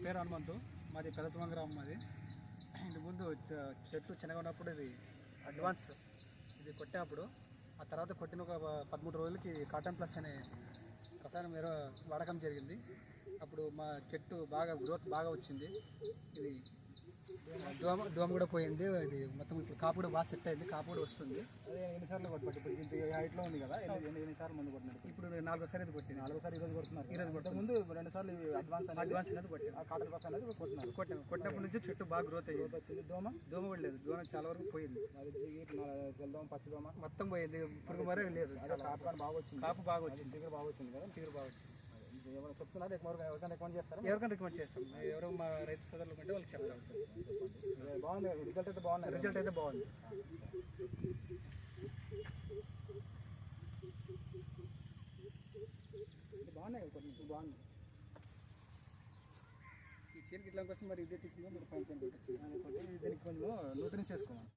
పేరు హనుమంతు, మాది పెదతువం గ్రామం. మాది ఇంటి ముందు చెట్టు చిన్నగా ఉన్నప్పుడు ఇది అడ్వాన్స్ ఇది కొట్టినప్పుడు, ఆ తర్వాత కొట్టిన ఒక 13 రోజులకి కాటన్ ప్లస్ అనే రసాయనం వాడకం జరిగింది. అప్పుడు మా చెట్టు బాగా గ్రోత్ బాగా వచ్చింది. ఇది దోమ కూడా పోయింది. ఇది మొత్తం ఇప్పుడు కాపు కూడా బాగా సెట్ అయింది, కాపు కూడా వస్తుంది. అదే ఎన్నిసార్లు కొట్టబట్టి ఇప్పుడు ఇంత హైట్లో ఉంది కదా, ఎన్నిసార్లు ముందు కొట్టినారు? ఇప్పుడు 4సారి ఇది కొట్టింది. 4సారి ఈరోజు కొడుతున్నారు. ఈరోజు కొట్టే ముందు 2 సార్లు అడ్వాన్స్ అనేది కొట్టింది. కాటన్ ప్లస్ అనేది కొట్టినప్పటి నుంచి చెట్టు బాగా గ్రోత్ అయ్యింది. వచ్చింది. దోమ కూడా లేదు, దోమ చాలా వరకు పోయింది. అది తెల్లదోమ, పచ్చిదోమ మొత్తం పోయింది. పురుగు మరే లేదు. కాపు బాగా వచ్చింది. కాపు బాగా వచ్చింది, చిగురు బాగా వచ్చింది కదా. చిగురు బాగా వచ్చింది. ఏమైనా చెప్తున్నారు? ఎవరికైనా రికమెండ్ చేస్తారా? ఎవరికైనా రికమెండ్ చేస్తాం. ఎవరు మా రైతు సోదరులు కంటే వాళ్ళకి చెప్తాం. బాగుంది, రిజల్ట్ అయితే బాగుంది. రిజల్ట్ అయితే బాగుంది. బాగున్నాయి, కొంచెం బాగుంది. ఈ చీరకి ఇట్లా కోసం మరి ఇదే తీసుకుందాం. మరి 5 దీనికి కొంచెం న్యూట్రియన్స్ చేసుకోవాలి.